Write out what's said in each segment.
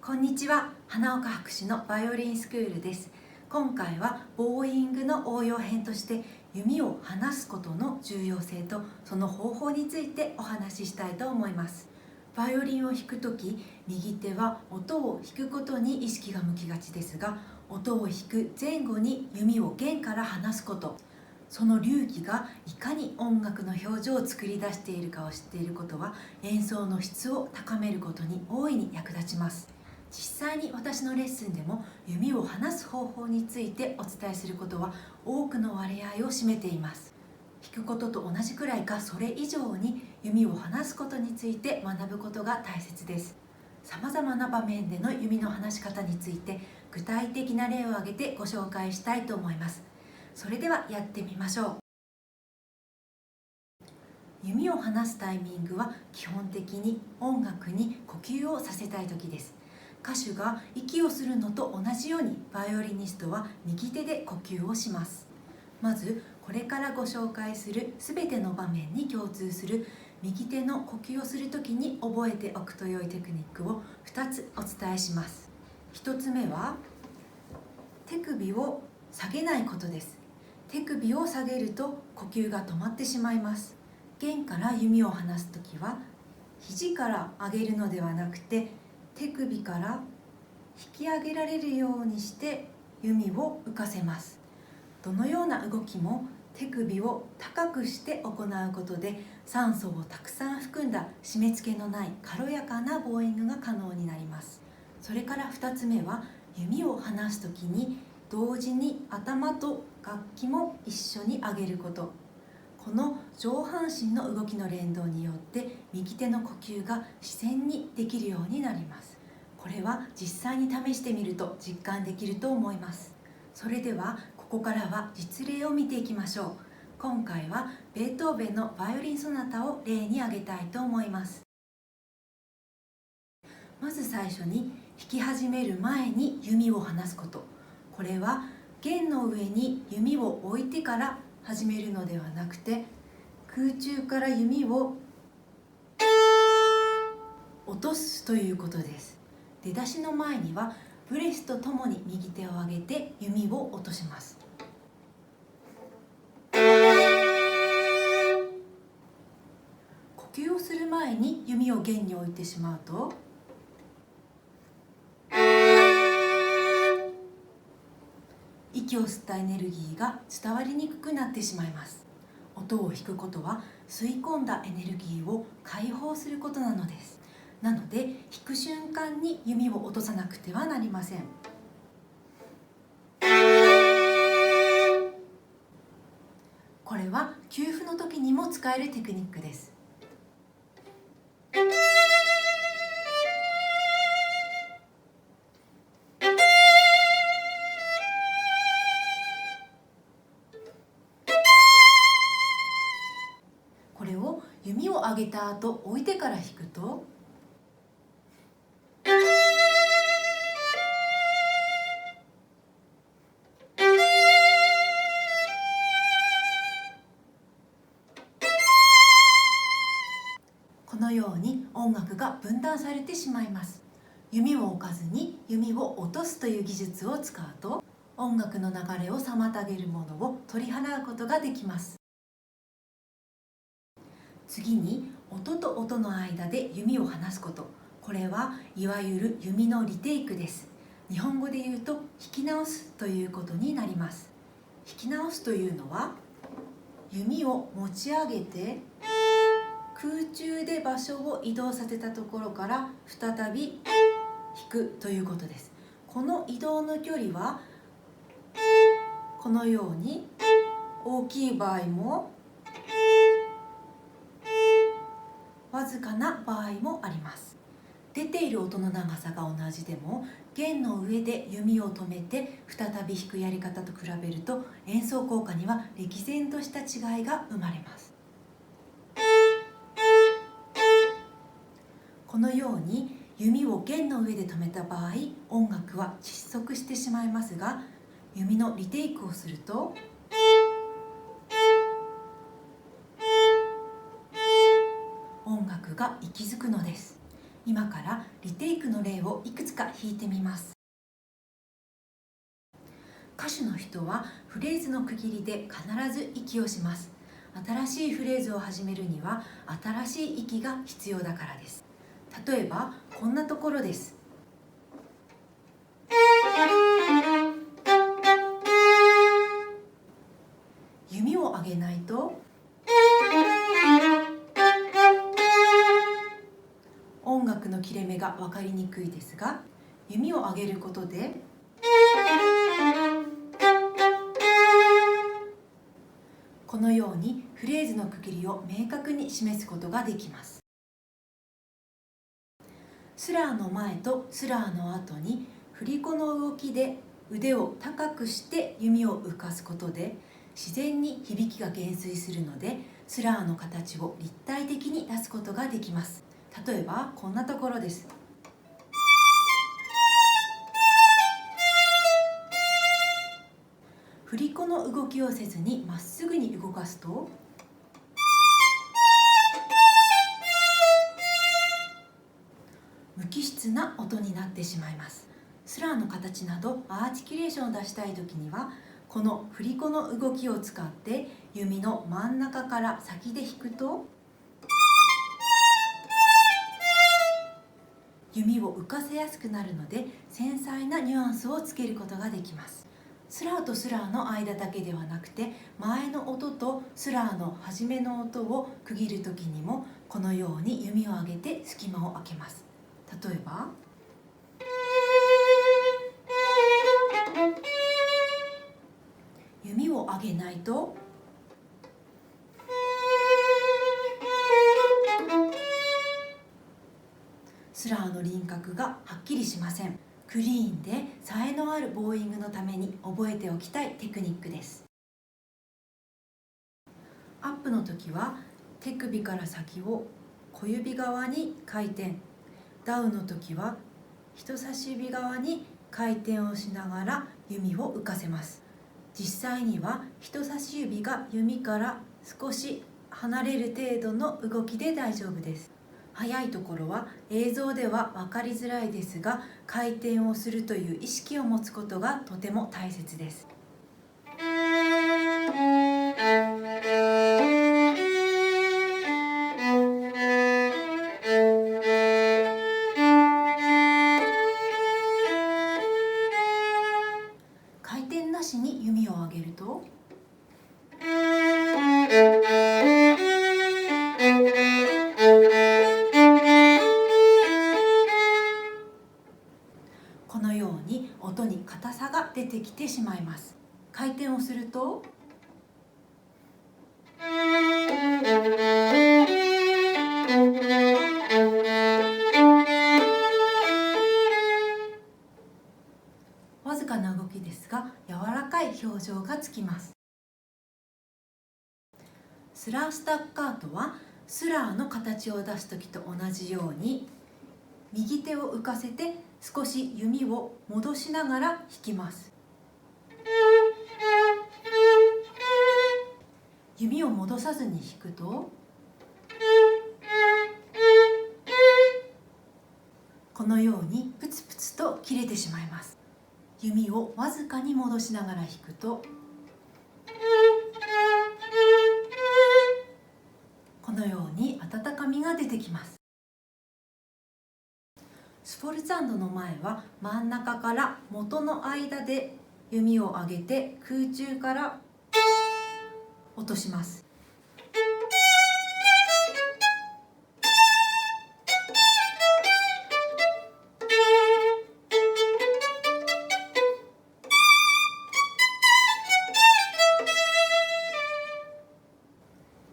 こんにちは、花岡博士のバイオリンスクールです。今回はボーイングの応用編として弓を離すことの重要性とその方法についてお話ししたいと思います。バイオリンを弾くとき、右手は音を弾くことに意識が向きがちですが、音を弾く前後に弓を弦から離すこと、その流儀がいかに音楽の表情を作り出しているかを知っていることは、演奏の質を高めることに大いに役立ちます。実際に私のレッスンでも弓を離す方法についてお伝えすることは多くの割合を占めています。弾くことと同じくらいかそれ以上に弓を離すことについて学ぶことが大切です。さまざまな場面での弓の離し方について具体的な例を挙げてご紹介したいと思います。それではやってみましょう。弓を離すタイミングは基本的に音楽に呼吸をさせたい時です。歌手が息をするのと同じようにバイオリニストは右手で呼吸をします。まずこれからご紹介するすべての場面に共通する右手の呼吸をするときに覚えておくと良いテクニックを2つお伝えします。1つ目は手首を下げないことです。手首を下げると呼吸が止まってしまいます。弦から弓を離すときは肘から上げるのではなくて手首から引き上げられるようにして弓を浮かせます。どのような動きも手首を高くして行うことで酸素をたくさん含んだ締め付けのない軽やかなボーイングが可能になります。それから2つ目は弓を離すときに同時に頭と楽器も一緒に上げること。この上半身の動きの連動によって右手の呼吸が自然にできるようになります。これは実際に試してみると実感できると思います。それではここからは実例を見ていきましょう。今回はベートーベンのバイオリンソナタを例に挙げたいと思います。まず最初に弾き始める前に弓を離すこと。これは弦の上に弓を置いてから始めるのではなくて、空中から弓を落とすということです。出だしの前にはブレスとともに右手を上げて弓を落とします。呼吸をする前に弓を弦に置いてしまうと息を吸ったエネルギーが伝わりにくくなってしまいます。音を弾くことは吸い込んだエネルギーを解放することなのです。なので弾く瞬間に弓を落とさなくてはなりません。これは休符の時にも使えるテクニックです。これを弓を上げた後置いてから弾くとこのように音楽が分断されてしまいます。弓を置かずに弓を落とすという技術を使うと音楽の流れを妨げるものを取り払うことができます。次に音と音の間で弓を離すこと。これはいわゆる弓のリテイクです。日本語で言うと弾き直すということになります。弾き直すというのは弓を持ち上げて空中で場所を移動させたところから再び弾くということです。この移動の距離はこのように大きい場合もわずかな場合もあります。出ている音の長さが同じでも弦の上で弓を止めて再び弾くやり方と比べると演奏効果には歴然とした違いが生まれます。このように弓を弦の上で止めた場合音楽は窒息してしまいますが、弓のリテイクをすると音楽が息づくのです。今からリテイクの例をいくつか弾いてみます。歌手の人はフレーズの区切りで必ず息をします。新しいフレーズを始めるには新しい息が必要だからです。例えばこんなところです。弓を上げないと音楽の切れ目が分かりにくいですが、弓を上げることでこのようにフレーズの区切りを明確に示すことができます。スラーの前とスラーの後に振り子の動きで腕を高くして弓を浮かすことで自然に響きが減衰するので、スラーの形を立体的に出すことができます。例えばこんなところです。振り子の動きをせずにまっすぐに動かすと無機質な音になってしまいます。スラーの形などアーティキュレーションを出したいときには、この振り子の動きを使って弓の真ん中から先で弾くと弓を浮かせやすくなるので、繊細なニュアンスをつけることができます。スラーとスラーの間だけではなくて、前の音とスラーの初めの音を区切るときにもこのように弓を上げて隙間を空けます。例えば弓を上げないとスラーの輪郭がはっきりしません。クリーンで冴えのあるボーイングのために覚えておきたいテクニックです。アップの時は手首から先を小指側に回転、ダウンの時は人差し指側に回転をしながら弓を浮かせます。実際には人差し指が弓から少し離れる程度の動きで大丈夫です。速いところは映像では分かりづらいですが、回転をするという意識を持つことがとても大切です。回転なしに弓を上げるとこのように音に硬さが出てきてしまいます。回転をするとわずかな動きですが柔らかい表情がつきます。スラースタッカートはスラーの形を出す時と同じように右手を浮かせて少し弓を戻しながら弾きます。弓を戻さずに弾くとこのようにプツプツと切れてしまいます。弓をわずかに戻しながら弾くとこのように温かみが出てきます。スフォルツァンドの前は真ん中から元の間で弓を上げて空中から落とします。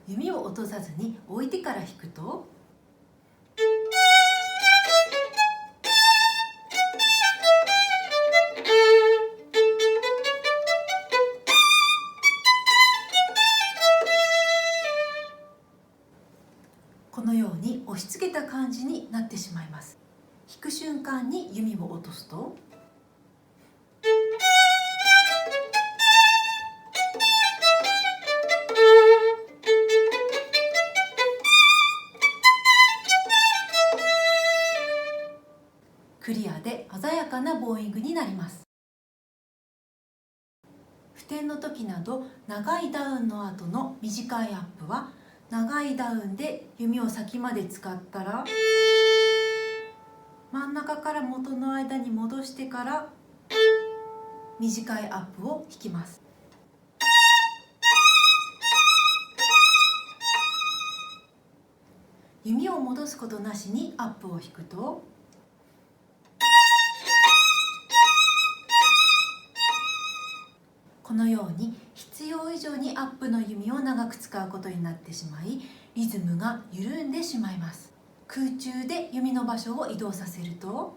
弓を落とさずに置いてから弾くとこのように押し付けた感じになってしまいます。弾く瞬間に弓を落とすとで鮮やかなボーイングになります。付点の時など長いダウンの後の短いアップは、長いダウンで弓を先まで使ったら真ん中から元の間に戻してから短いアップを引きます。弓を戻すことなしにアップを引くと、このように必要以上にアップの弓を長く使うことになってしまい、リズムが緩んでしまいます。空中で弓の場所を移動させると、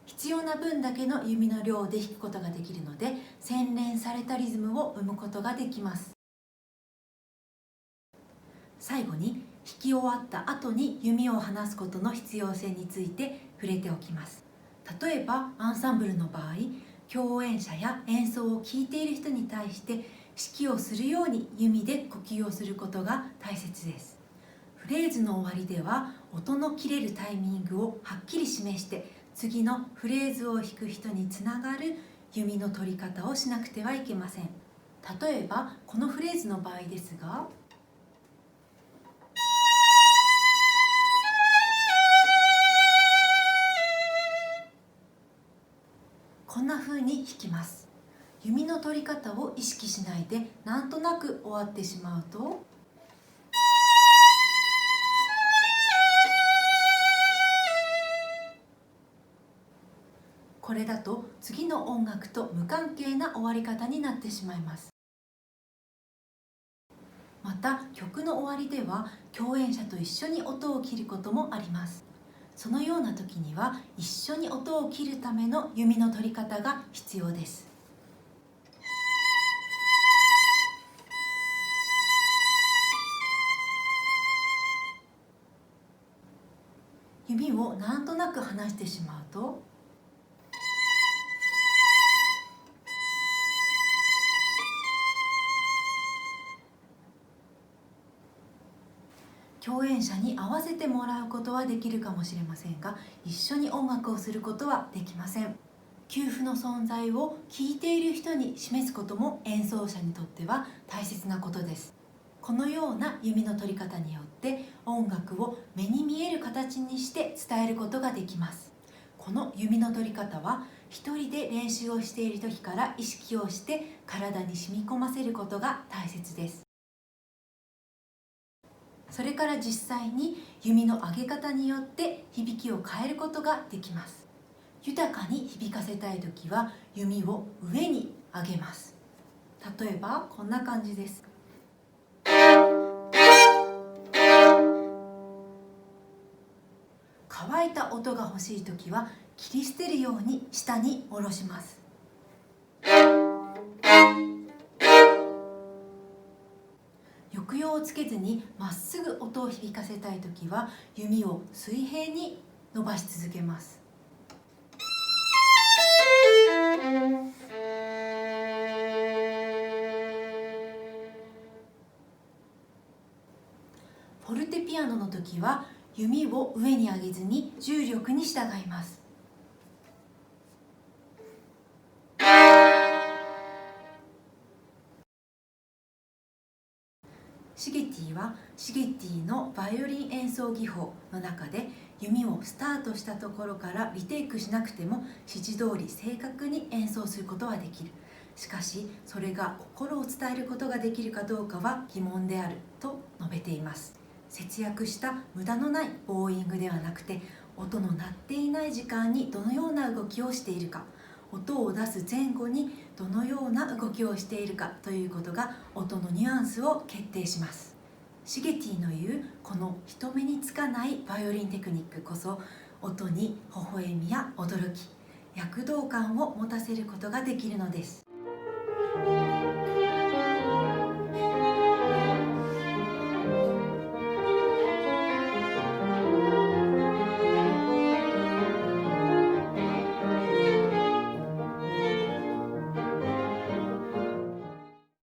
必要な分だけの弓の量で弾くことができるので、洗練されたリズムを生むことができます。最後に、弾き終わった後に弓を離すことの必要性について触れておきます。例えばアンサンブルの場合、共演者や演奏を聴いている人に対して指揮をするように弓で呼吸をすることが大切です。フレーズの終わりでは音の切れるタイミングをはっきり示して、次のフレーズを弾く人につながる弓の取り方をしなくてはいけません。例えばこのフレーズの場合ですが、こんな風に弾きます。弓の取り方を意識しないでなんとなく終わってしまうと、これだと次の音楽と無関係な終わり方になってしまいます。また曲の終わりでは共演者と一緒に音を切ることもあります。そのような時には一緒に音を切るための弓の取り方が必要です。弓をなんとなく離してしまうと、共演者に合わせてもらうことはできるかもしれませんが、一緒に音楽をすることはできません。休符の存在を聴いている人に示すことも演奏者にとっては大切なことです。このような弓の取り方によって音楽を目に見える形にして伝えることができます。この弓の取り方は一人で練習をしている時から意識をして体に染み込ませることが大切です。それから実際に弓の上げ方によって響きを変えることができます。豊かに響かせたいときは弓を上に上げます。例えばこんな感じです。乾いた音が欲しいときは切り捨てるように下に下ろします。抑揚をつけずにまっすぐ音を響かせたいときは弓を水平に伸ばし続けます。フォルテピアノの時は弓を上に上げずに重力に従います。シゲティはシゲティのバイオリン演奏技法の中で、弓をスタートしたところからリテイクしなくても指示通り正確に演奏することはできる。しかしそれが心を伝えることができるかどうかは疑問であると述べています。節約した無駄のないボーイングではなくて、音の鳴っていない時間にどのような動きをしているか、音を出す前後にどのような動きをしているかということが音のニュアンスを決定します。シゲティの言うこの人目につかないバイオリンテクニックこそ、音に微笑みや驚き、躍動感を持たせることができるのです。